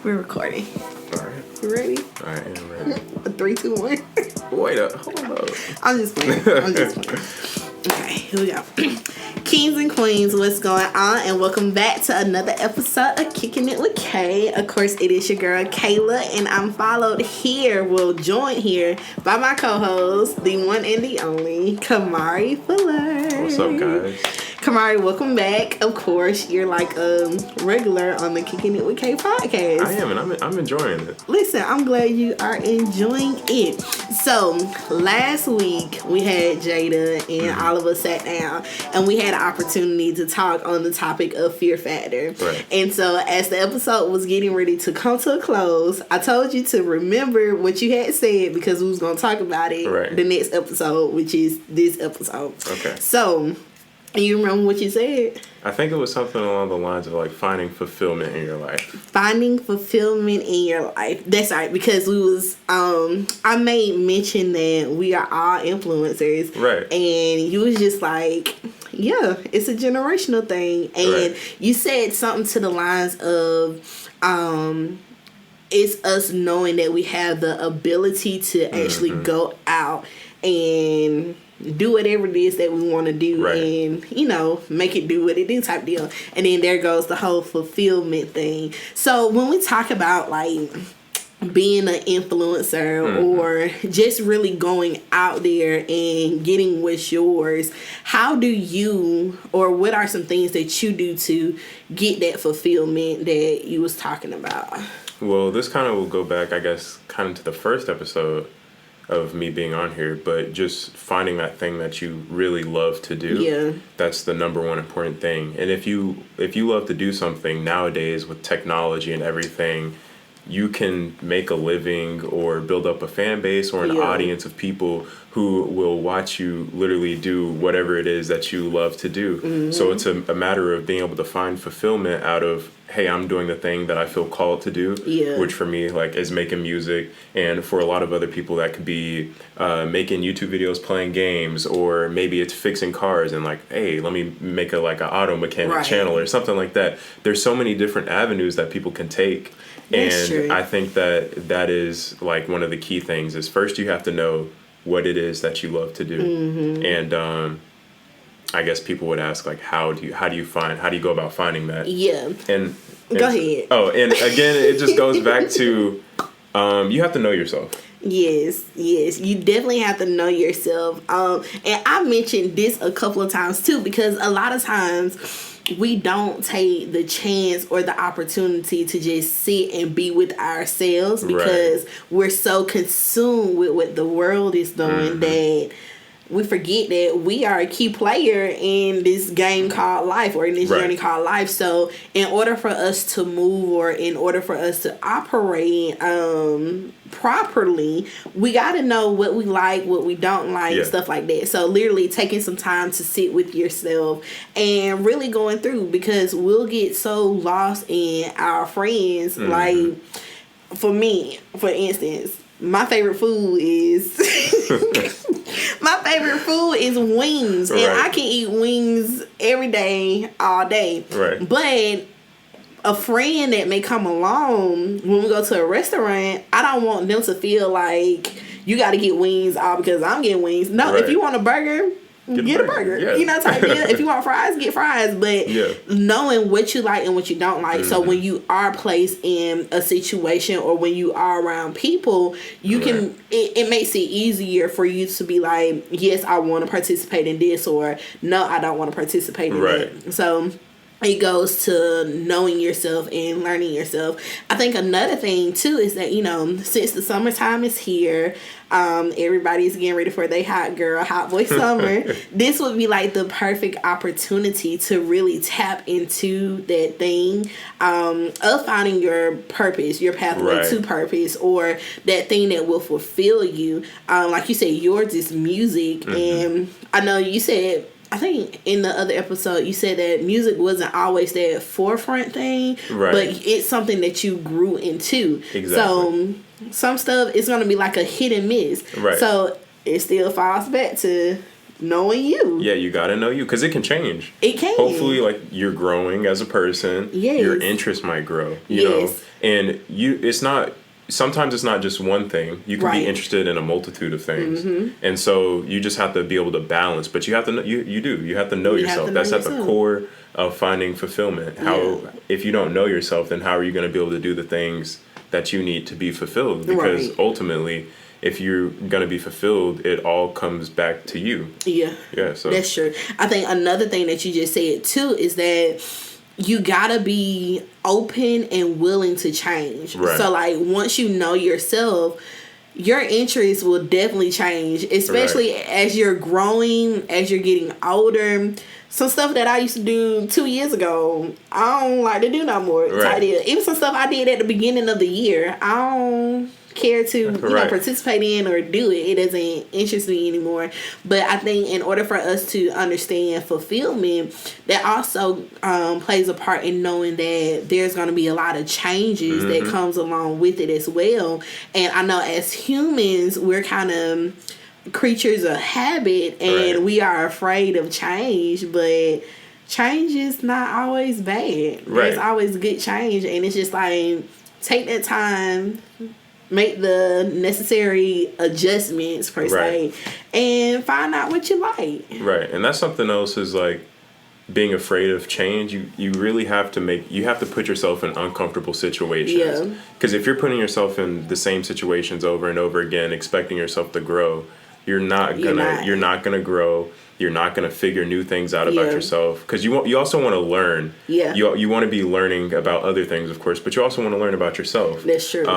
We're recording. Alright. You ready? Alright, I'm ready. 3, 2, 1. Wait up. Hold up. I'm just playing. Okay, here we go. Kings and Queens, what's going on? And welcome back to another episode of Kicking It with Kay. Of course, it is your girl, Kayla, and I'm joined here by my co-host, the one and the only, Kamari Fuller. What's up, guys? Kamari, welcome back. Of course, you're like a regular on the Kicking It with Kay podcast. I am, and I'm enjoying it. Listen, I'm glad you are enjoying it. So, last week, we had Jada and all of us sat down, and we had an opportunity to talk on the topic of fear factor. Right. And so, as the episode was getting ready to come to a close, I told you to remember what you had said because we was going to talk about it the next episode, which is this episode. Okay. So, you remember what you said? I think it was something along the lines of like finding fulfillment in your life. Finding fulfillment in your life. That's right, because we was I made mention that we are all influencers. Right. And you was just like, yeah, it's a generational thing. And you said something to the lines of it's us knowing that we have the ability to actually go out and do whatever it is that we want to do and, you know, make it do what it do type deal. And then there goes the whole fulfillment thing. So when we talk about like being an influencer or just really going out there and getting what's yours, how do you, or what are some things that you do to get that fulfillment that you was talking about? Well, this kind of will go back, I guess, kind of to the first episode of me being on here, but just finding that thing that you really love to do. Yeah. That's the number one important thing. And if you love to do something nowadays with technology and everything, you can make a living or build up a fan base or an audience of people who will watch you literally do whatever it is that you love to do. So it's a matter of being able to find fulfillment out of, hey, I'm doing the thing that I feel called to do, which for me like is making music, and for a lot of other people that could be making YouTube videos, playing games, or maybe it's fixing cars and like, hey, let me make an auto mechanic channel or something like that. There's so many different avenues that people can take. That's true. I think that is like one of the key things is first you have to know what it is that you love to do. And I guess people would ask like how do you go about finding that? And go ahead. Oh, and again it just goes back to you have to know yourself. Yes, you definitely have to know yourself. And I mentioned this a couple of times too, because a lot of times we don't take the chance or the opportunity to just sit and be with ourselves because we're so consumed with what the world is doing that we forget that we are a key player in this game called life, or in this journey called life. So in order for us to move, or in order for us to operate properly, we got to know what we like, what we don't like, stuff like that. So literally taking some time to sit with yourself and really going through, because we'll get so lost in our friends. Like for me, for instance, my favorite food is wings, and I can eat wings every day, all day. But a friend that may come along when we go to a restaurant, I don't want them to feel like you got to get wings all because I'm getting wings. No, if you want a burger, get a burger. You know, type deal. If you want fries, get fries. But knowing what you like and what you don't like. So when you are placed in a situation, or when you are around people, you can, it makes it easier for you to be like, yes, I want to participate in this, or no, I don't want to participate in that. So it goes to knowing yourself and learning yourself. I think another thing too is that, you know, since the summertime is here, everybody's getting ready for their hot boy summer. This would be like the perfect opportunity to really tap into that thing of finding your purpose, your pathway to purpose, or that thing that will fulfill you. Like you said, yours is music, and I know you said, I think in the other episode you said that music wasn't always that forefront thing, but it's something that you grew into. So some stuff is going to be like a hit and miss. So it still falls back to knowing you. Yeah, you got to know you, because it can change. It can. Hopefully, like, you're growing as a person. Yes. Your interests might grow, you know? And sometimes it's not just one thing. You can be interested in a multitude of things. And so you just have to be able to balance. But you have to know, you have to know yourself. That's at the core of finding fulfillment. If you don't know yourself, then how are you going to be able to do the things that you need to be fulfilled? Because ultimately, if you're going to be fulfilled, it all comes back to you. Yeah. Yeah, so that's true. I think another thing that you just said too is that you gotta be open and willing to change. So like, once you know yourself, your interests will definitely change, especially as you're growing, as you're getting older. Some stuff that I used to do 2 years ago, I don't like to do no more. Even some stuff I did at the beginning of the year, I don't care to participate in or do it. It doesn't interest me anymore. But I think in order for us to understand fulfillment, that also plays a part in knowing that there's going to be a lot of changes that comes along with it as well. And I know as humans, we're kind of creatures of habit, and we are afraid of change, but change is not always bad. There's always good change, and it's just like, take that time, make the necessary adjustments per se, and find out what you like. And that's something else, is like being afraid of change. You really have to put yourself in uncomfortable situations. Because if you're putting yourself in the same situations over and over again, expecting yourself to grow, you're not gonna grow. You're not gonna figure new things out about yourself, because you also want to learn. You want to be learning about other things, of course, but you also want to learn about yourself. That's true.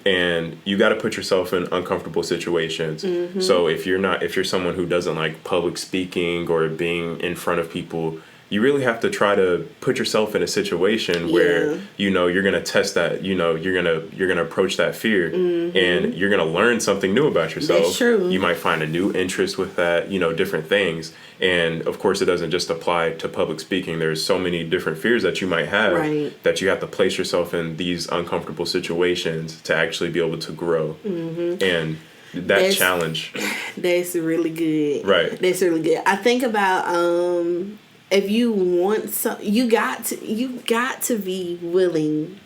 And you got to put yourself in uncomfortable situations. So if you're someone who doesn't like public speaking or being in front of people, you really have to try to put yourself in a situation where you're gonna test that, you're gonna approach that fear, and you're gonna learn something new about yourself. That's true. You might find a new interest with that, different things. And of course, it doesn't just apply to public speaking. There's so many different fears that you might have that you have to place yourself in these uncomfortable situations to actually be able to grow. And that's challenge. That's really good. That's really good. I think about if you want you got to be willing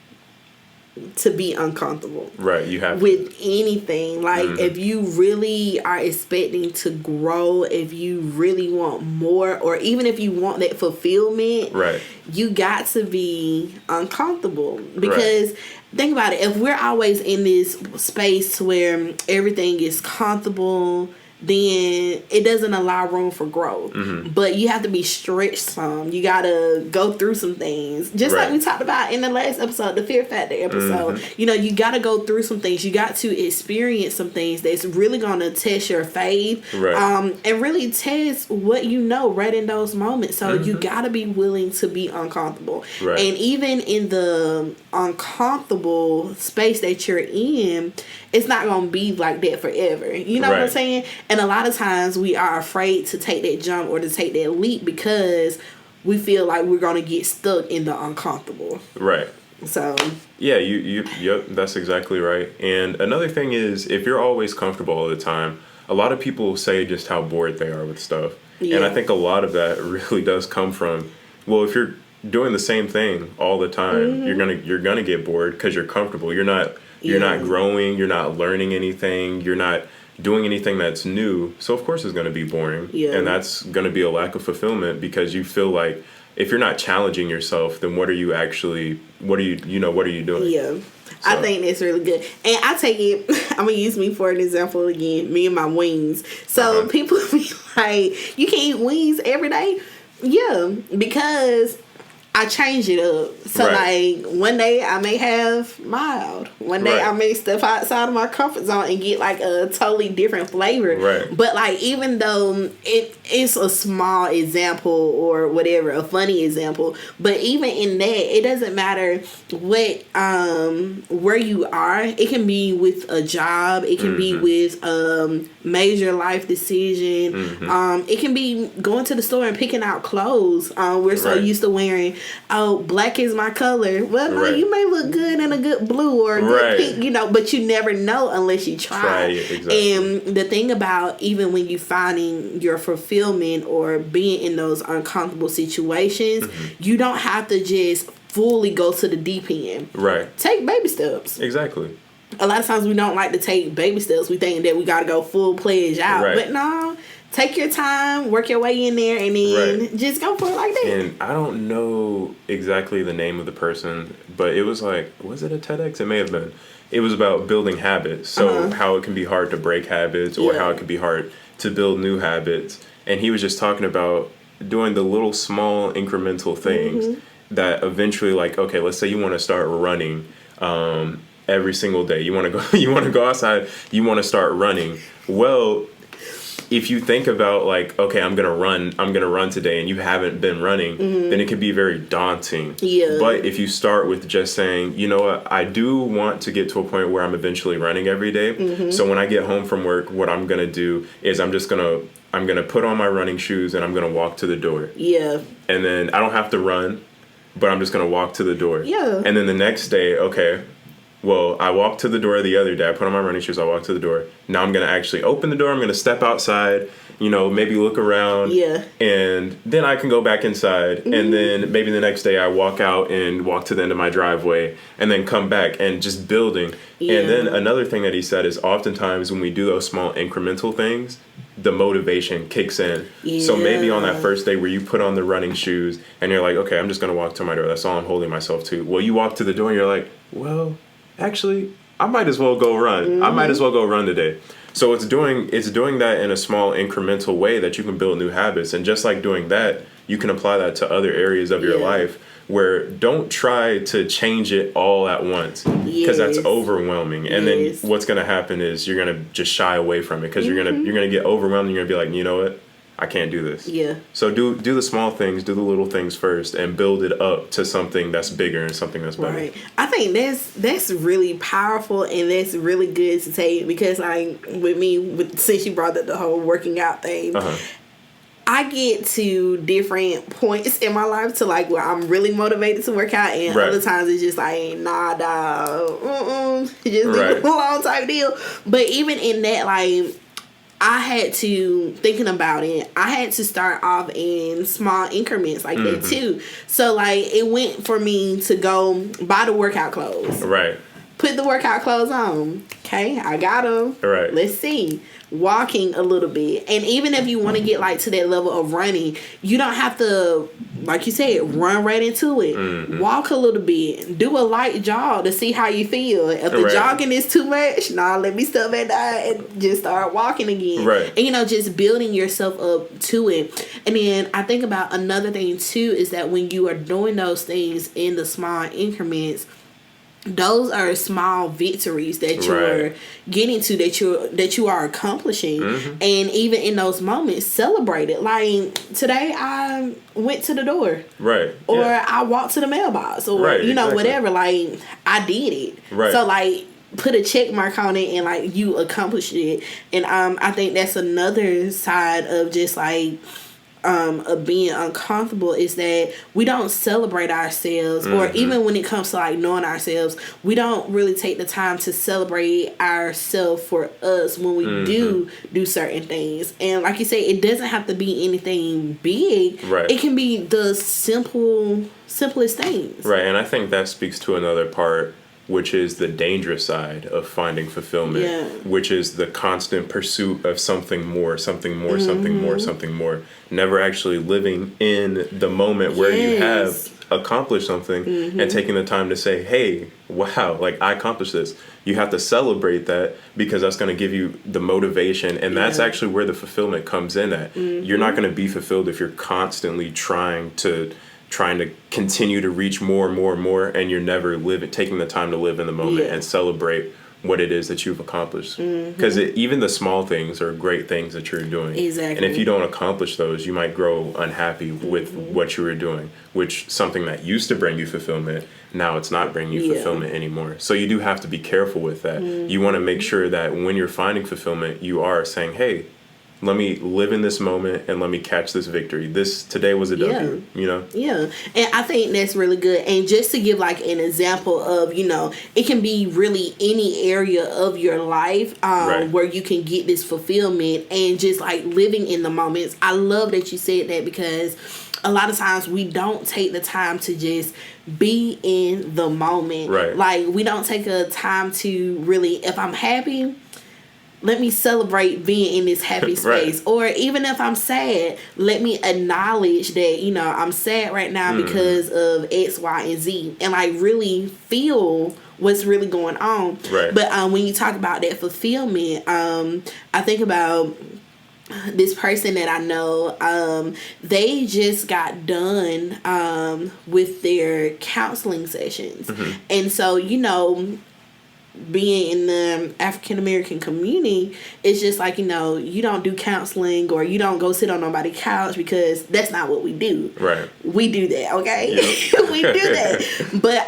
to be uncomfortable. You have with anything. Like, if you really are expecting to grow, if you really want more, or even if you want that fulfillment, you got to be uncomfortable. Because think about it, if we're always in this space where everything is comfortable, then it doesn't allow room for growth. But you have to be stretched some. You got to go through some things. Just like we talked about in the last episode, the Fear Factor episode. You got to go through some things. You got to experience some things that's really going to test your faith. And really test what you know right in those moments. So you got to be willing to be uncomfortable. And even in the uncomfortable space that you're in, it's not going to be like that forever. You know what I'm saying? And a lot of times we are afraid to take that jump or to take that leap because we feel like we're going to get stuck in the uncomfortable. So yep, that's exactly right. And another thing is, if you're always comfortable all the time, a lot of people say just how bored they are with stuff. And I think a lot of that really does come from, well, if you're doing the same thing all the time, you're gonna get bored because you're comfortable. You're not growing, you're not learning anything, you're not doing anything that's new. So of course it's going to be boring. And that's going to be a lack of fulfillment, because you feel like if you're not challenging yourself, then what are you doing? So. I think that's really good. And I take it, I'm going to use me for an example again, me and my wings. So people be like, you can't eat wings every day? Yeah, because I change it up. So like, one day I may have mild. One day I may step outside of my comfort zone and get like a totally different flavor. But like, even though it's a small example or whatever, a funny example, but even in that, it doesn't matter what where you are. It can be with a job. It can be with major life decision. It can be going to the store and picking out clothes. We're so used to wearing oh, black is my color. Well, no, you may look good in a good blue or a good pink, you know, but you never know unless you try. Exactly. And the thing about even when you finding your fulfillment or being in those uncomfortable situations, you don't have to just fully go to the deep end. Right. Take baby steps. Exactly. A lot of times we don't like to take baby steps. We think that we got to go full pledge out. Right. But no, take your time, work your way in there, and then just go for it like that. And I don't know exactly the name of the person, but it was like, was it a TEDx? It may have been. It was about building habits. So how it can be hard to break habits or how it can be hard to build new habits. And he was just talking about doing the little small incremental things that eventually, like, okay, let's say you want to start running every single day. You want to go outside, you want to start running. Well, if you think about like, okay, I'm gonna run today, and you haven't been running, then it can be very daunting. Yeah. But if you start with just saying, you know what, I do want to get to a point where I'm eventually running every day. So when I get home from work, what I'm gonna do is I'm gonna put on my running shoes and I'm gonna walk to the door. Yeah. And then I don't have to run, but I'm just gonna walk to the door. Yeah. And then the next day, okay, well, I walked to the door the other day. I put on my running shoes. I walked to the door. Now I'm going to actually open the door. I'm going to step outside, you know, maybe look around. Yeah. And then I can go back inside. And then maybe the next day I walk out and walk to the end of my driveway and then come back and just building. Yeah. And then another thing that he said is oftentimes when we do those small incremental things, the motivation kicks in. Yeah. So maybe on that first day where you put on the running shoes and you're like, okay, I'm just going to walk to my door. That's all I'm holding myself to. Well, you walk to the door and you're like, well, actually, I might as well go run. I might as well go run today. So it's doing that in a small incremental way that you can build new habits. And just like doing that, you can apply that to other areas of your life where don't try to change it all at once because that's overwhelming. And then what's going to happen is you're going to just shy away from it because you're going to get overwhelmed and you're going to be like, you know what? I can't do this. Yeah. So do the small things, do the little things first, and build it up to something that's bigger and something that's better. Right. I think that's really powerful and that's really good to take because like with me, since you brought up the whole working out thing, I get to different points in my life to like where I'm really motivated to work out, and other times it's just like nah, dog, just do a long type deal. But even in that, like, I had to, thinking about it, I had to start off in small increments like that too. So like it went for me to go buy the workout clothes. Right. Put the workout clothes on. Okay, I got them. Right. Let's see. Walking a little bit. And even if you want to get like to that level of running, you don't have to, like you said, run right into it. Walk a little bit. Do a light jog to see how you feel. If the jogging is too much, let me step back down and just start walking again. Right. And, you know, just building yourself up to it. And then I think about another thing too is that when you are doing those things in the small increments, those are small victories that you're getting to, that you are accomplishing. And even in those moments, celebrate it. Like today I went to the door. Right. Or I walked to the mailbox or you know, whatever. Like I did it. Right. So like put a check mark on it and like you accomplished it. And I think that's another side of just like of being uncomfortable is that we don't celebrate ourselves, or even when it comes to like knowing ourselves, we don't really take the time to celebrate ourselves for us when we do certain things. And like you say, it doesn't have to be anything big. Right. It can be the simplest things. Right. And I think that speaks to another part, which is the dangerous side of finding fulfillment, which is the constant pursuit of something more, something more, something more, something more. Never actually living in the moment where you have accomplished something and taking the time to say, hey, wow, like I accomplished this. You have to celebrate that because that's going to give you the motivation. And that's actually where the fulfillment comes in at. You're not going to be fulfilled if you're constantly trying to continue to reach more and more and more, and you're never taking the time to live in the moment and celebrate what it is that you've accomplished. Because even the small things are great things that you're doing. Exactly. And if you don't accomplish those, you might grow unhappy with what you were doing, which something that used to bring you fulfillment, now it's not bringing you fulfillment anymore. So you do have to be careful with that. You want to make sure that when you're finding fulfillment, you are saying, hey, let me live in this moment and let me catch this victory. Today was a W, you know? Yeah. And I think that's really good. And just to give like an example of, you know, it can be really any area of your life where you can get this fulfillment and just like living in the moments. I love that you said that, because a lot of times we don't take the time to just be in the moment. Right. Like, we don't take a time to really, if I'm happy, let me celebrate being in this happy space. Right. Or even if I'm sad, let me acknowledge that, you know, I'm sad right now because of X, Y, and Z. And like really feel what's really going on. Right. But when you talk about that fulfillment, I think about this person that I know. They just got done with their counseling sessions. And so, you know, being in the African American community, it's just like, you know, you don't do counseling or you don't go sit on nobody's couch, because that's not what we do. Right. We do that, okay? Yep. We do that. But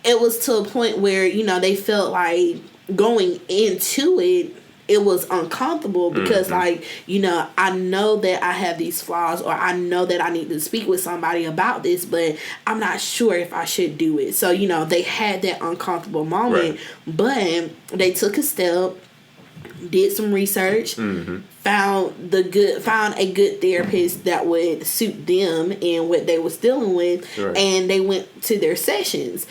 it was to a point where, you know, they felt like going into it was uncomfortable because like, you know, I know that I have these flaws, or I know that I need to speak with somebody about this, but I'm not sure if I should do it. So, you know, they had that uncomfortable moment, but they took a step, did some research, found a good therapist that would suit them and what they was dealing with, and they went to their sessions.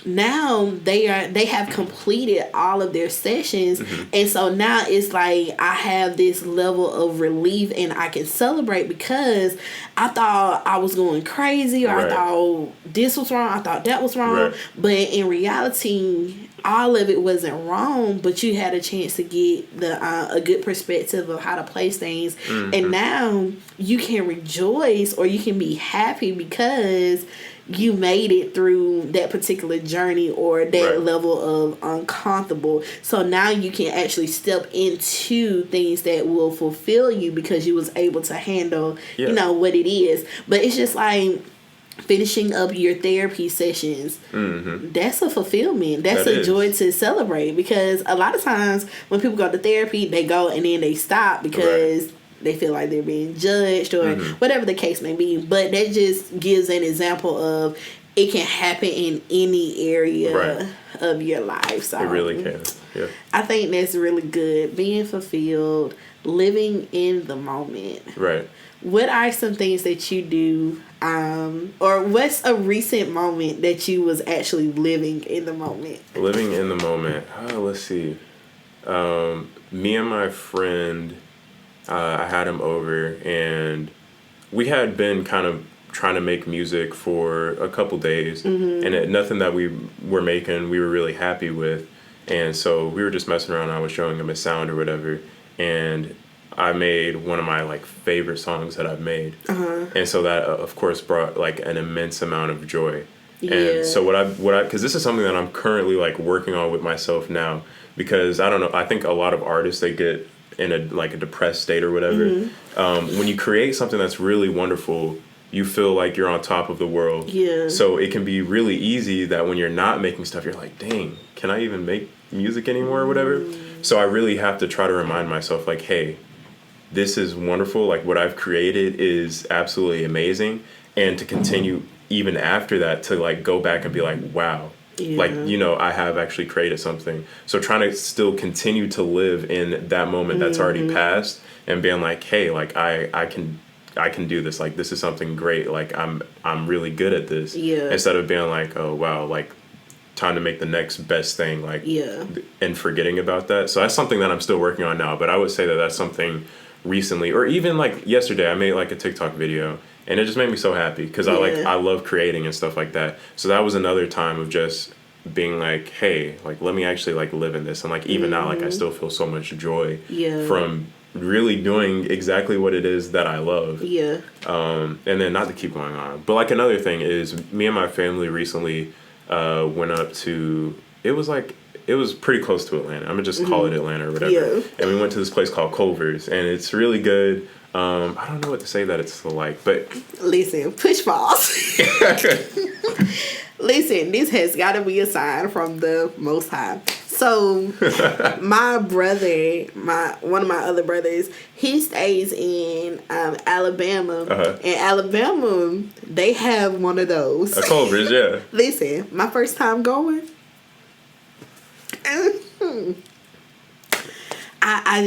Now they have completed all of their sessions, and so now it's like I have this level of relief and I can celebrate, because I thought I was going crazy, or I thought this was wrong, I thought that was wrong, but in reality all of it wasn't wrong, but you had a chance to get a good perspective of how to place things, and now you can rejoice or you can be happy because you made it through that particular journey or that level of uncomfortable. So now you can actually step into things that will fulfill you because you was able to handle, you know, what it is. But it's just like finishing up your therapy sessions. That's a fulfillment. That's a joy to celebrate, because a lot of times when people go to therapy, they go and then they stop because they feel like they're being judged or whatever the case may be. But that just gives an example of it can happen in any area of your life. So it really can. Yeah. I think that's really good. Being fulfilled, living in the moment. Right. What are some things that you do, or what's a recent moment that you was actually living in the moment? Living in the moment. Let's see. Me and my friend, I had him over, and we had been kind of trying to make music for a couple days, and nothing that we were making we were really happy with, and so we were just messing around. I was showing him a sound or whatever, and I made one of my like favorite songs that I've made, and so that of course brought like an immense amount of joy. And so what I because this is something that I'm currently like working on with myself now, because I don't know, I think a lot of artists, they get in a depressed state or whatever. When you create something that's really wonderful, you feel like you're on top of the world. So it can be really easy that when you're not making stuff, you're like, dang, can I even make music anymore or whatever? So I really have to try to remind myself, like, hey, this is wonderful. Like, what I've created is absolutely amazing. And to continue even after that, to like go back and be like, wow, like, you know, I have actually created something. So trying to still continue to live in that moment that's already passed, and being like, hey, like I can do this. Like, this is something great. Like, I'm really good at this. Instead of being like, oh wow, like time to make the next best thing, like and forgetting about that. So that's something that I'm still working on now. But I would say that that's something recently, or even like yesterday, I made like a TikTok video, and it just made me so happy because I love creating and stuff like that. So that was another time of just being like, hey, like let me actually like live in this. And like even now, like I still feel so much joy from really doing exactly what it is that I love. And then not to keep going on, but like another thing is me and my family recently went up to, it was pretty close to Atlanta. I'm gonna just call it Atlanta or whatever. And we went to this place called Culver's, and it's really good. I don't know what to say that it's like, but listen, push pause. Listen, this has got to be a sign from the Most High. So my brother, one of my other brothers, he stays in Alabama. In Alabama, they have one of those. A Culver's, yeah. Listen, my first time going, I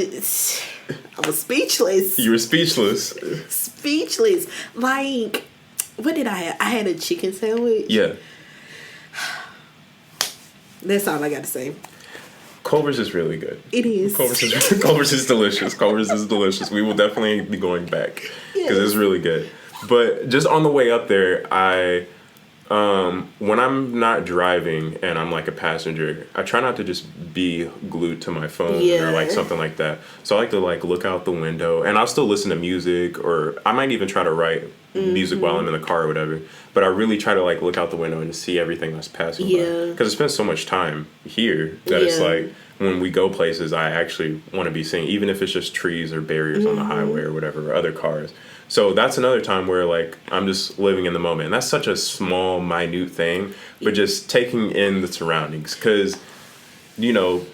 was speechless. You were speechless. Speechless. Like, what did I have? I had a chicken sandwich. Yeah. That's all I got to say. Culver's is really good. It is. Culver's is delicious. Culver's is delicious. We will definitely be going back because it's really good. But just on the way up there, when I'm not driving and I'm like a passenger, I try not to just be glued to my phone or like something like that. So I like to like look out the window, and I'll still listen to music, or I might even try to write music while I'm in the car or whatever. But I really try to like look out the window and just see everything that's passing by. Because I spend so much time here that it's like when we go places, I actually want to be seeing, even if it's just trees or barriers on the highway or whatever, or other cars. So that's another time where like I'm just living in the moment, and that's such a small, minute thing, but just taking in the surroundings, because you know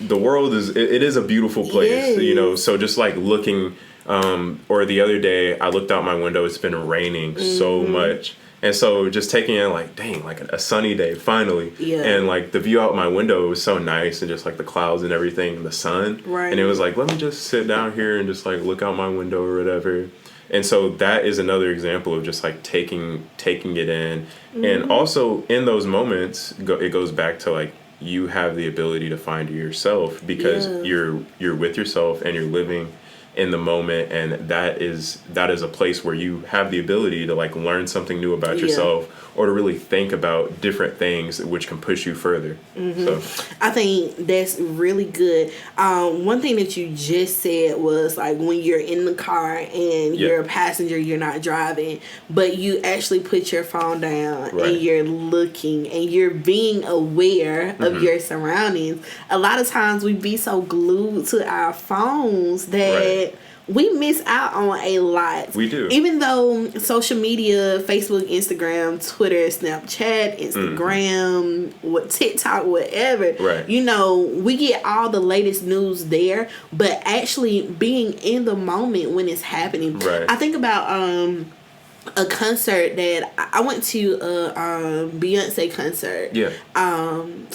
the world is it is a beautiful place, you know. So just like looking, or the other day I looked out my window. It's been raining so much, and so just taking in like, dang, like a sunny day finally, and like the view out my window was so nice, and just like the clouds and everything, and the sun, and it was like, let me just sit down here and just like look out my window or whatever. And so that is another example of just like taking it in. And also in those moments, it goes back to like you have the ability to find yourself, because you're with yourself and you're living in the moment, and that is a place where you have the ability to like learn something new about yourself, or to really think about different things which can push you further. So I think that's really good. One thing that you just said was like when you're in the car and you're a passenger, you're not driving, but you actually put your phone down and you're looking and you're being aware of your surroundings. A lot of times we be so glued to our phones that we miss out on a lot. We do. Even though social media, Facebook, Instagram, Twitter, Snapchat, Instagram, TikTok, whatever, you know, we get all the latest news there, but actually being in the moment when it's happening. I think about a concert that I went to, a Beyonce concert.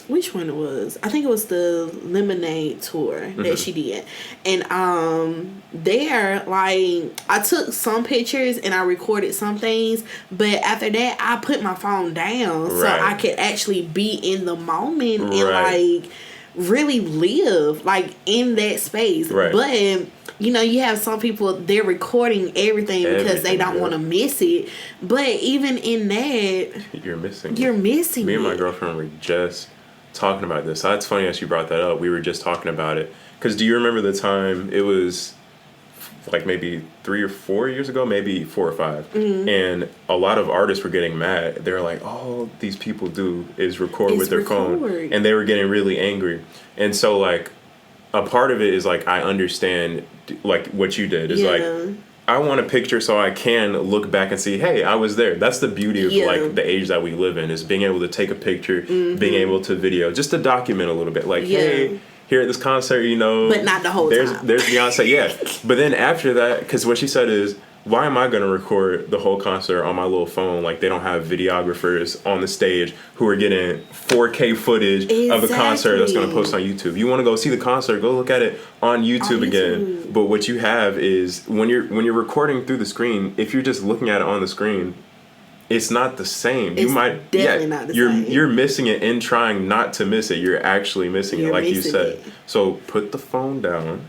Which one it was? I think it was the Lemonade tour that she did. And there, like, I took some pictures and I recorded some things, but after that I put my phone down so I could actually be in the moment and like really live like in that space. But you know, you have some people, they're recording everything because they don't want to miss it. But even in that, you're missing Me and my girlfriend were just talking about this. So that's funny that you brought that up. We were just talking about it. Because do you remember the time, it was like maybe 3 or 4 years ago, maybe 4 or 5. And a lot of artists were getting mad. They're like, all these people do is record with their phone. And they were getting really angry. And so like, a part of it is like, I understand like what you did is like, I want a picture so I can look back and see, hey, I was there. That's the beauty of like the age that we live in, is being able to take a picture, being able to video, just to document a little bit. Like, hey, here at this concert, you know, but not the whole time. There's Beyonce, But then after that, because what she said is, why am I going to record the whole concert on my little phone? Like, they don't have videographers on the stage who are getting 4K footage of the concert that's going to post on YouTube. You want to go see the concert, go look at it on YouTube again. But what you have is, when you're recording through the screen, if you're just looking at it on the screen, it's not the same. You might definitely not the same. You're missing it in trying not to miss it. You're actually missing it, like you said. So put the phone down.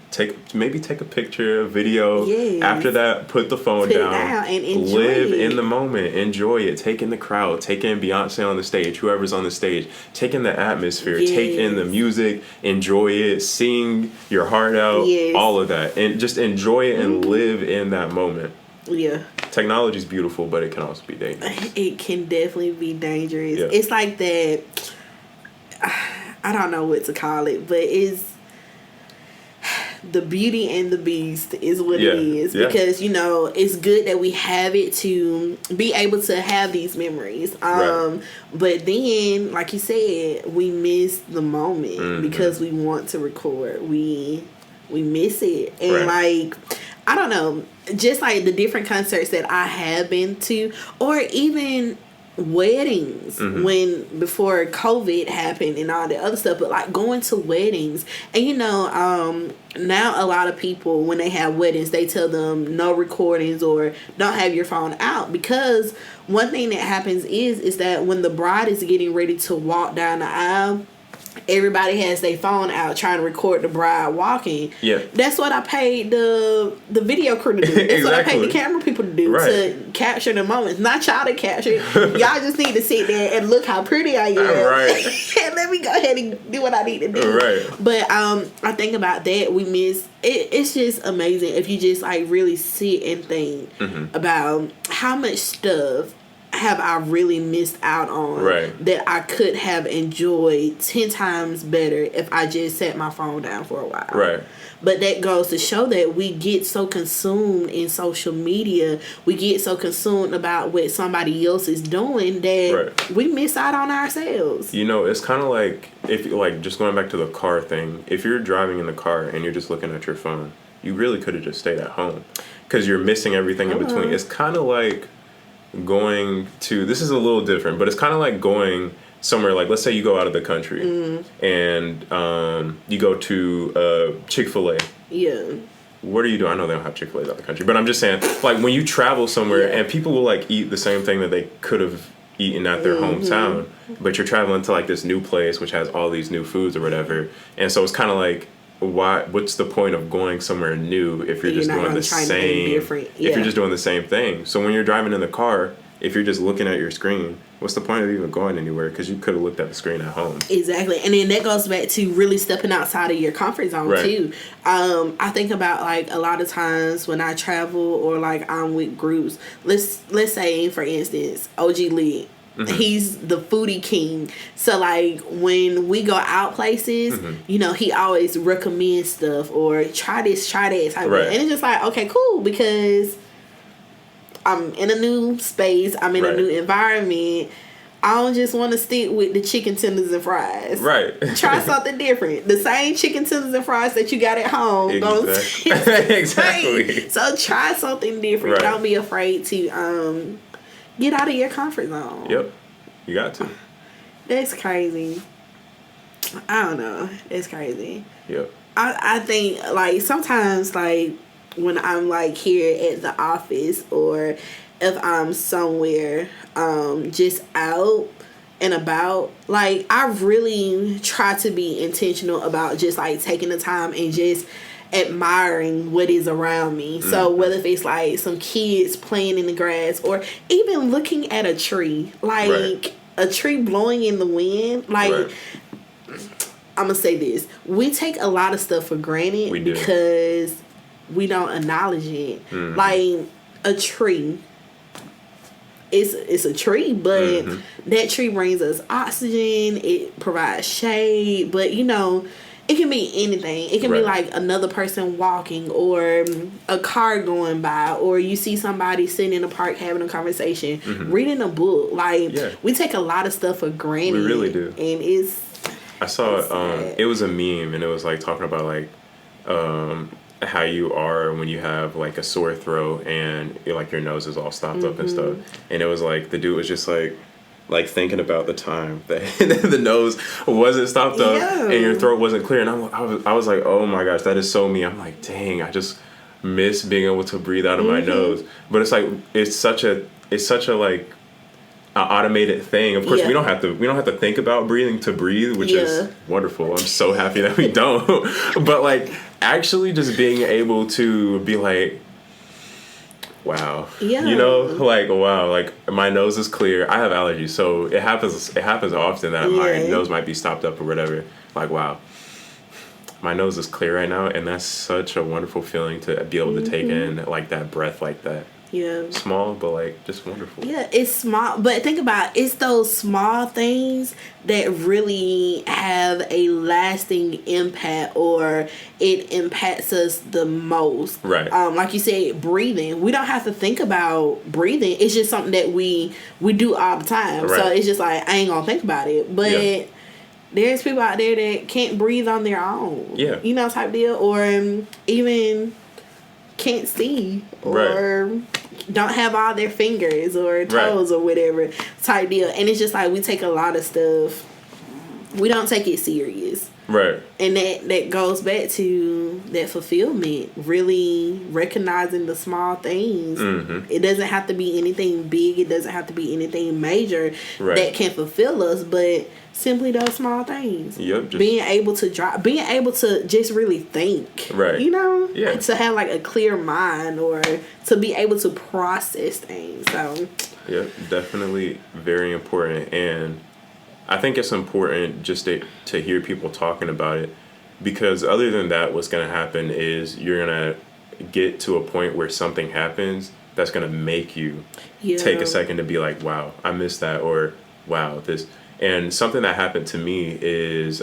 Maybe take a picture, a video. After that, put the phone down and enjoy live it. in the moment. Enjoy it. Take in the crowd. Take in Beyonce on the stage. Whoever's on the stage. Take in the atmosphere. Take in the music. Enjoy it. Sing your heart out. All of that, and just enjoy it and live in that moment. Technology is beautiful, but it can also be dangerous. It can definitely be dangerous. It's like that, I don't know what to call it, but it's the beauty and the beast is what it is. Because, you know, it's good that we have it to be able to have these memories. But then, like you said, we miss the moment because we want to record. We miss it. And like, I don't know, just like the different concerts that I have been to, or even weddings before COVID happened and all the other stuff, but like going to weddings. And you know, now a lot of people, when they have weddings, they tell them no recordings or don't have your phone out, because one thing that happens is that when the bride is getting ready to walk down the aisle, everybody has their phone out trying to record the bride walking. Yeah, that's what I paid the video crew to do. That's what I paid the camera people to do, to capture the moments. Not y'all to capture it. Y'all just need to sit there and look how pretty I am. And let me go ahead and do what I need to do. But I think about that. We miss it. It's just amazing if you just like really sit and think about how much stuff have I really missed out on that I could have enjoyed 10 times better if I just set my phone down for a while. But that goes to show that we get so consumed in social media, we get so consumed about what somebody else is doing that we miss out on ourselves. You know, it's kind of like, if like just going back to the car thing, if you're driving in the car and you're just looking at your phone, you really could have just stayed at home because you're missing everything in between. It's kind of like going to, this is a little different, but it's kind of like going somewhere, like let's say you go out of the country and you go to Chick-fil-A. What do you do? I know they don't have Chick-fil-A out of the country, but I'm just saying, like when you travel somewhere and people will like eat the same thing that they could have eaten at their hometown, but you're traveling to like this new place which has all these new foods or whatever, and so it's kind of like, what's the point of going somewhere new if you're just doing the same if you're just doing the same thing? So when you're driving in the car, if you're just looking at your screen, what's the point of even going anywhere? Because you could have looked at the screen at home. Exactly. And then that goes back to really stepping outside of your comfort zone too. I think about like a lot of times when I travel or like I'm with groups, let's say for instance OG Lee, he's the foodie king. So like when we go out places, you know, he always recommends stuff or try this, try that type of, and it's just like, okay, cool, because I'm in a new space, I'm in a new environment. I don't just want to stick with the chicken tenders and fries. Try something different. The same chicken tenders and fries that you got at home. Exactly. So try something different. Don't be afraid to get out of your comfort zone. Yep. You got to. That's crazy. I don't know. It's crazy. Yep. I think, like, sometimes, like, when I'm, like, here at the office or if I'm somewhere just out and about, like, I really try to be intentional about just, like, taking the time and just admiring what is around me. So whether if it's like some kids playing in the grass or even looking at a tree, like a tree blowing in the wind, like I'm gonna say this, we take a lot of stuff for granted because we don't acknowledge it. Like a tree, it's a tree, but that tree brings us oxygen, it provides shade, but you know, it can be anything. It can be like another person walking or a car going by, or you see somebody sitting in the park having a conversation, reading a book. Like, we take a lot of stuff for granted. We really do. And it's... I saw, it was a meme, and it was like talking about like how you are when you have like a sore throat and like your nose is all stopped up and stuff. And it was like, the dude was just like thinking about the time that the nose wasn't stopped up and your throat wasn't clear, and I was like, oh my gosh, that is so me. I'm like, dang, I just miss being able to breathe out of my nose. But it's like it's such a like an automated thing. Of course, we don't have to think about breathing to breathe, which is wonderful. I'm so happy that we don't. But like actually just being able to be like, wow. You know, like, wow, like my nose is clear. I have allergies, so it happens often that my nose might be stopped up or whatever. Like, wow, my nose is clear right now, and that's such a wonderful feeling to be able to take in like that breath like that. Yeah. Small, but like just wonderful. Yeah, it's small, but think about it, it's those small things that really have a lasting impact, or it impacts us the most. Right. Like you said, breathing. We don't have to think about breathing. It's just something that we do all the time. Right. So it's just like I ain't gonna think about it. But there's people out there that can't breathe on their own. Yeah. You know, type deal, or even can't see, or don't have all their fingers or toes or whatever type deal. And it's just like we take a lot of stuff, we don't take it serious. Right. And that goes back to that fulfillment, really recognizing the small things. Mm-hmm. It doesn't have to be anything big, it doesn't have to be anything major that can fulfill us, but simply those small things. Yep. Being able to just really think. Right. You know? Yeah. To have like a clear mind, or to be able to process things. So yep, definitely very important. And I think it's important just to hear people talking about it, because other than that, what's going to happen is you're going to get to a point where something happens that's going to make you take a second to be like, wow, I missed that, or wow, this. And something that happened to me is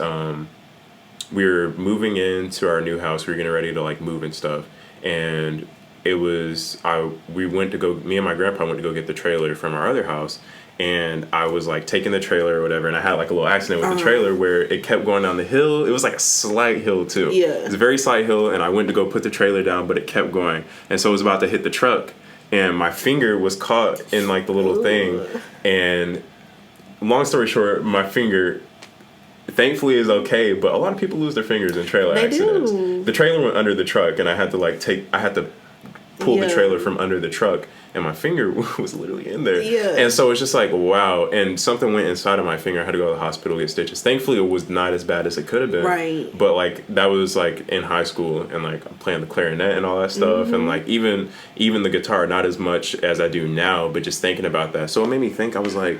we were moving into our new house. We were getting ready to like move and stuff. And it was, me and my grandpa went to go get the trailer from our other house. And I was like taking the trailer or whatever, and I had like a little accident with the trailer where it kept going down the hill. It was like a slight hill too. Yeah. It was a very slight hill, and I went to go put the trailer down, but it kept going. And so it was about to hit the truck, and my finger was caught in like the little thing. And long story short, my finger thankfully is okay, but a lot of people lose their fingers in trailer accidents. The trailer went under the truck, and I had to pull the trailer from under the truck, and my finger was literally in there. Yeah. And so it's just like, wow. And something went inside of my finger. I had to go to the hospital, get stitches. Thankfully, it was not as bad as it could have been. Right. But like that was like in high school, and like I'm playing the clarinet and all that stuff, and like even the guitar, not as much as I do now, but just thinking about that. So it made me think. I was like,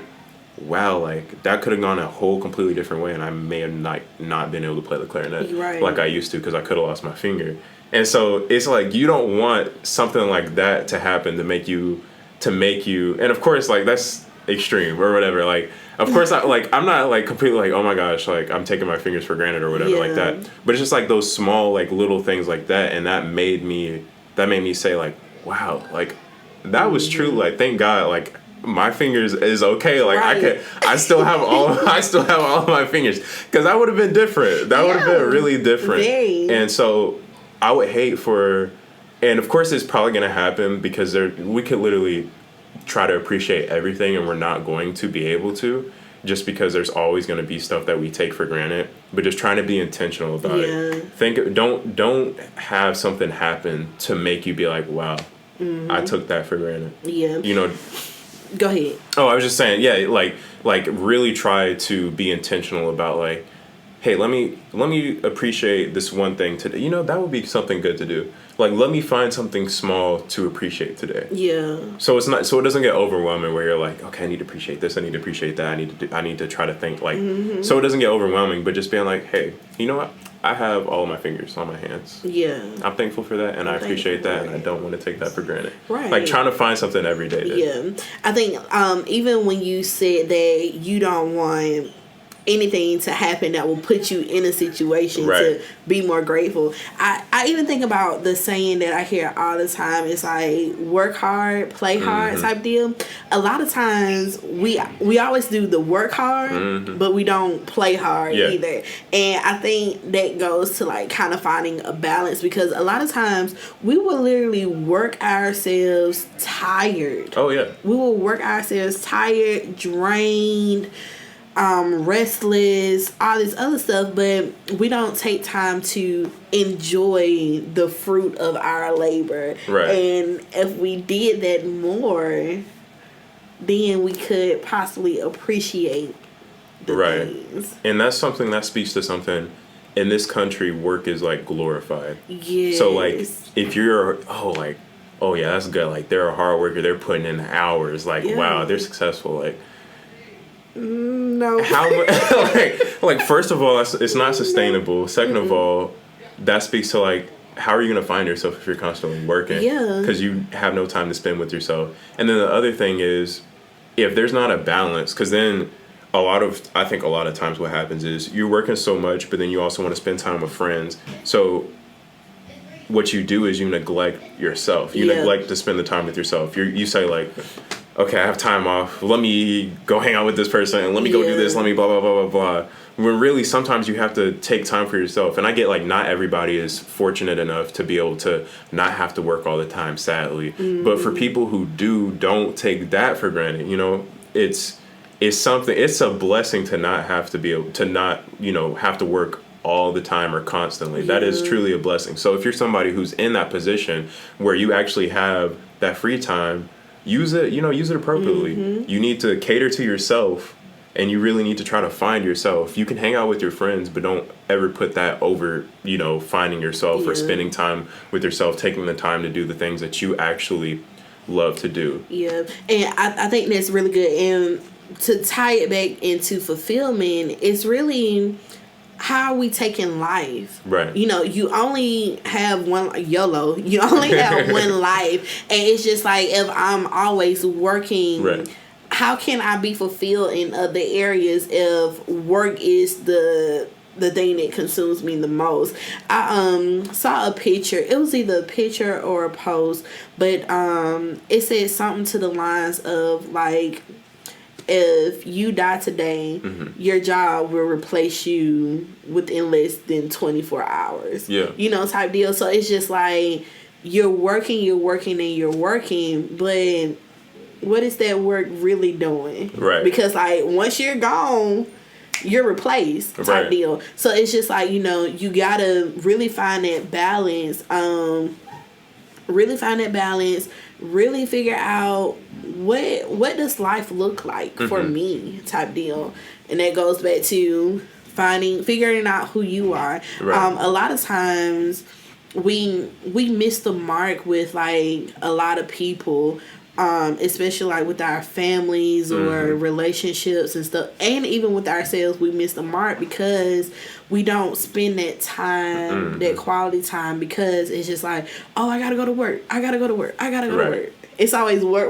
wow, like that could have gone a whole completely different way, and I may have not been able to play the clarinet like I used to, because I could have lost my finger. And so it's like you don't want something like that to happen to make you, and of course like that's extreme or whatever. Like of course I'm not like completely like, oh my gosh, like I'm taking my fingers for granted or whatever like that. But it's just like those small like little things like that, and that made me say like, wow, like that was true. Like thank God, like my fingers is okay. Like I still have all of my fingers, because that would have been different. That would have been really different. And so I would hate for, and of course it's probably going to happen, because we could literally try to appreciate everything, and we're not going to be able to, just because there's always going to be stuff that we take for granted. But just trying to be intentional about it. Don't have something happen to make you be like, wow, I took that for granted. Yeah. You know. Go ahead. Oh, I was just saying, yeah, like really try to be intentional about like, hey, let me appreciate this one thing today. You know, that would be something good to do. Like, let me find something small to appreciate today. Yeah. So it doesn't get overwhelming where you're like, okay, I need to appreciate this, I need to appreciate that, I need to try to think like, so it doesn't get overwhelming, but just being like, hey, you know what? I have all of my fingers on my hands. Yeah. I'm thankful for that, and I appreciate that, and I don't want to take that for granted. Right. Like trying to find something every day. Yeah. I think even when you said that you don't want anything to happen that will put you in a situation to be more grateful. I even think about the saying that I hear all the time. It's like work hard, play hard type deal. A lot of times we always do the work hard, but we don't play hard either. And I think that goes to like kind of finding a balance, because a lot of times we will literally work ourselves tired. Oh yeah. We will work ourselves tired, drained, restless, all this other stuff, but we don't take time to enjoy the fruit of our labor. Right. And if we did that more, then we could possibly appreciate the things. And that's something that speaks to something. In this country, work is like glorified. Yes. So like if you're oh yeah, that's good. Like they're a hard worker, they're putting in the hours. Like wow, they're successful. Like no. How much? like first of all, it's not sustainable. Second of all, that speaks to like how are you going to find yourself if you're constantly working? Yeah. Because you have no time to spend with yourself. And then the other thing is, if there's not a balance, because then I think a lot of times what happens is you're working so much, but then you also want to spend time with friends. So what you do is you neglect yourself. You neglect to spend the time with yourself. You say like, okay, I have time off. Let me go hang out with this person. Let me go do this. Let me blah, blah, blah, blah, blah. When really sometimes you have to take time for yourself. And I get like not everybody is fortunate enough to be able to not have to work all the time, sadly. Mm-hmm. But for people who don't take that for granted. You know, it's a blessing to not have to be able to not, you know, have to work all the time or constantly. That is truly a blessing. So if you're somebody who's in that position where you actually have that free time, use it appropriately. Mm-hmm. You need to cater to yourself, and you really need to try to find yourself. You can hang out with your friends, but don't ever put that over, you know, finding yourself or spending time with yourself, taking the time to do the things that you actually love to do. Yeah, and I think that's really good. And to tie it back into fulfillment, it's really how are we taking life? Right. You know, you only have YOLO. You only have one life. And it's just like, if I'm always working, right, how can I be fulfilled in other areas if work is the thing that consumes me the most? I saw a picture. It was either a picture or a post, but it said something to the lines of like, if you die today, mm-hmm, your job will replace you within less than 24 hours. Yeah. You know, type deal. So it's just like you're working, but what is that work really doing? Right. Because like once you're gone, you're replaced type right deal. So it's just like, you know, you gotta really find that balance. Really figure out what does life look like, mm-hmm, for me type deal. And that goes back to figuring out who you are. Right. A lot of times we miss the mark with like a lot of people, especially like with our families or mm-hmm relationships and stuff, and even with ourselves, we miss the mark because we don't spend that time, mm-hmm, that quality time, because it's just like, oh, I gotta go to work. Right. to work. It's always work.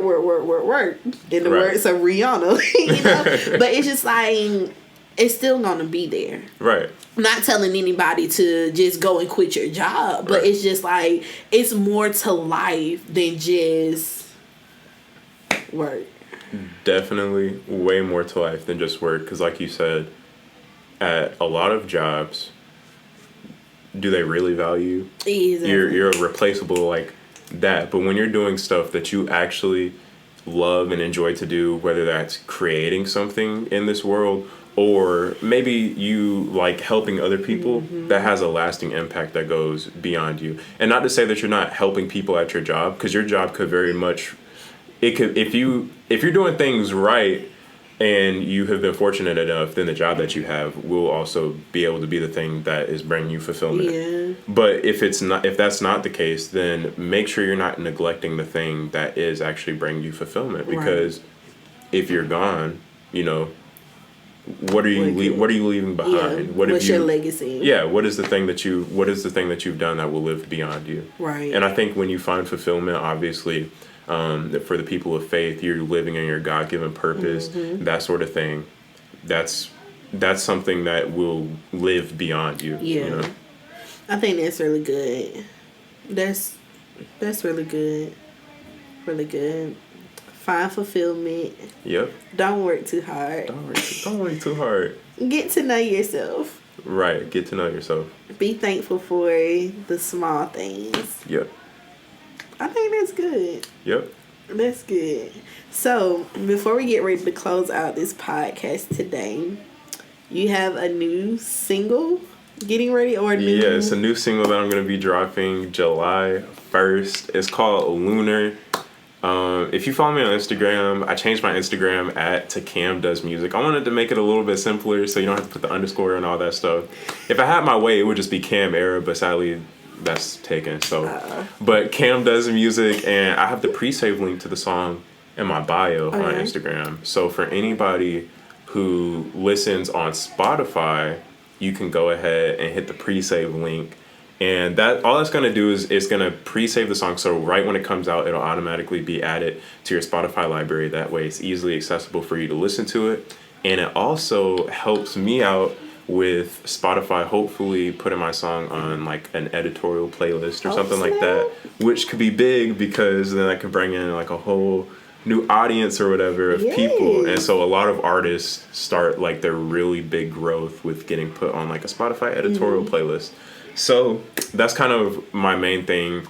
In the words of Rihanna, you know? But it's just like, it's still gonna be there. Right. I'm not telling anybody to just go and quit your job, but right, it's just like, it's more to life than just work. Definitely way more to life than just work, because like you said, at a lot of jobs, do they really value you? You're replaceable like that. But when you're doing stuff that you actually love and enjoy to do, whether that's creating something in this world or maybe you like helping other people, mm-hmm, that has a lasting impact that goes beyond you. And not to say that you're not helping people at your job, because your job could very much, if you're doing things right and you have been fortunate enough, then the job that you have will also be able to be the thing that is bringing you fulfillment. Yeah. But if that's not the case, then make sure you're not neglecting the thing that is actually bringing you fulfillment. Because right, if you're gone, you know, what are you leaving behind? Yeah. What's your legacy? Yeah. What is the thing that you've done that will live beyond you? Right. And I think when you find fulfillment, obviously, for the people of faith, you're living in your God-given purpose, mm-hmm, that sort of thing. That's something that will live beyond you. Yeah. You know? I think that's really good. That's really good. Really good. Find fulfillment. Yep. Don't work too hard. Don't work too hard. Get to know yourself. Right. Get to know yourself. Be thankful for the small things. Yep. I think that's good. Yep. That's good. So, before we get ready to close out this podcast today, you have a new single getting ready, or new? Yeah, it's a new single that I'm going to be dropping July 1st. It's called Lunar. If you follow me on Instagram, I changed my Instagram to Cam Does Music. I wanted to make it a little bit simpler so you don't have to put the underscore and all that stuff. If I had my way, it would just be Cam Era, but sadly, that's taken. So, but Cam Does Music, and I have the pre-save link to the song in my bio on Instagram. So for anybody who listens on Spotify, you can go ahead and hit the pre-save link And that all that's gonna do is it's gonna pre-save the song, so right when it comes out, it'll automatically be added to your Spotify library. That way, it's easily accessible for you to listen to it, and it also helps me out with Spotify. Hopefully, putting my song on like an editorial playlist or something like that, which could be big because then I could bring in like a whole new audience or whatever of people. And so a lot of artists start like their really big growth with getting put on like a Spotify editorial playlist. So that's kind of my main thing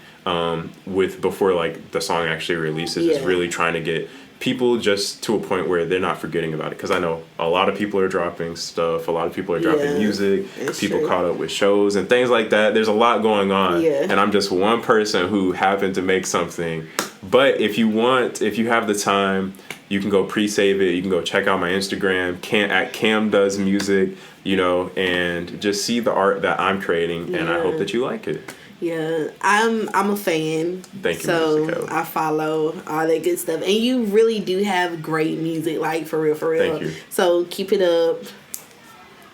with before like the song actually releases is really trying to get people just to a point where they're not forgetting about it. Because I know a lot of people are dropping stuff, a lot of people are dropping music, people caught up with shows and things like that. There's a lot going on, and I'm just one person who happened to make something. But if you have the time, you can go pre-save it. You can go check out my Instagram, at Cam Does Music, and just see the art that I'm creating, and I hope that you like it. Yeah, I'm a fan. Thank you. So I follow all that good stuff, and you really do have great music, like for real. Thank you. So keep it up.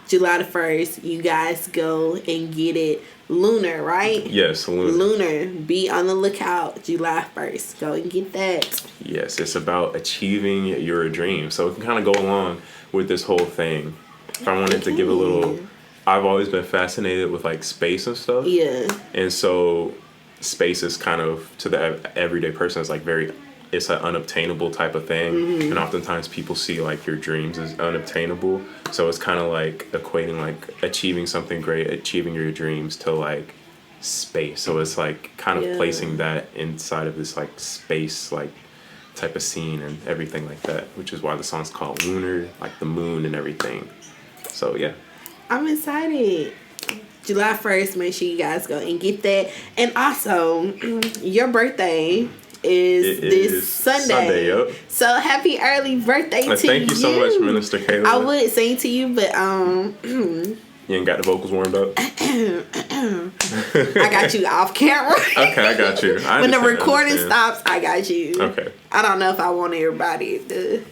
July the 1st, you guys go and get it. Lunar, right? Yes, Lunar. Be on the lookout. July 1st. Go and get that. Yes, it's about achieving your dream. So it can kind of go along with this whole thing. If I wanted to give a little, I've always been fascinated with like space and stuff. Yeah. And so space is kind of, to the everyday person, it's like it's an unobtainable type of thing. And oftentimes people see like your dreams as unobtainable. So it's kind of like equating like achieving something great, achieving your dreams to like space. So it's like kind of placing that inside of this like space like type of scene and everything like that, which is why the song's called Lunar, like the moon and everything. So yeah. I'm excited. July 1st, make sure you guys go and get that. And also, your birthday is this Sunday. Yep. So happy early birthday to you. Thank you so much, Minister Kayla. I would sing to you, but you ain't got the vocals warmed up? I got you off camera. Okay, I got you. When the recording stops, I got you. Okay. I don't know if I want everybody to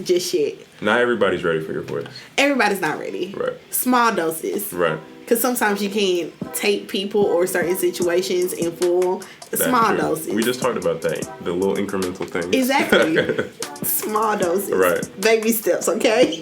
just shit. Not everybody's ready for your voice. Everybody's not ready. Right. Small doses. Right. Because sometimes you can't take people or certain situations in full. Small doses. We just talked about that. The little incremental things. Exactly. Small doses. Right. Baby steps, okay?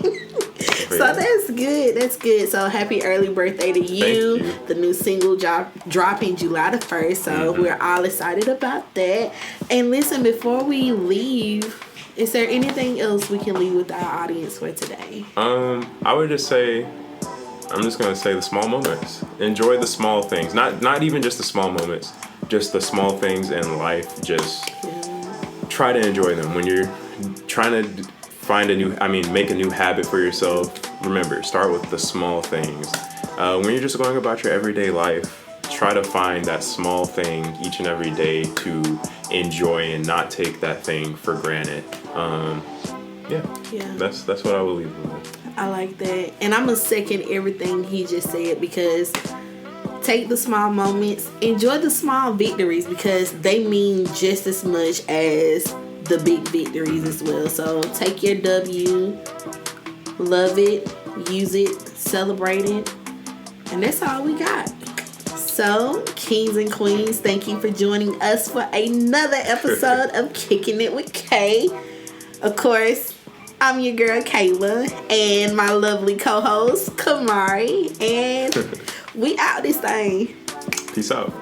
So that's good. That's good. So happy early birthday to you. Thank you. The new single dropping July the 1st. So we're all excited about that. And listen, before we leave, is there anything else we can leave with our audience for today? I would just say, I'm just going to say the small moments. Enjoy the small things. Not even just the small moments, just the small things in life. Just try to enjoy them. When you're trying to make a new habit for yourself, remember, start with the small things. When you're just going about your everyday life, try to find that small thing each and every day to enjoy and not take that thing for granted. That's what I will leave with. I like that. And I'm going to second everything he just said, because take the small moments, enjoy the small victories, because they mean just as much as the big victories as well. So take your W, love it, use it, celebrate it, and that's all we got. So, kings and queens, thank you for joining us for another episode of Kicking It with Kay. Of course, I'm your girl Kayla and my lovely co-host Kamari, and we out this thing. Peace out.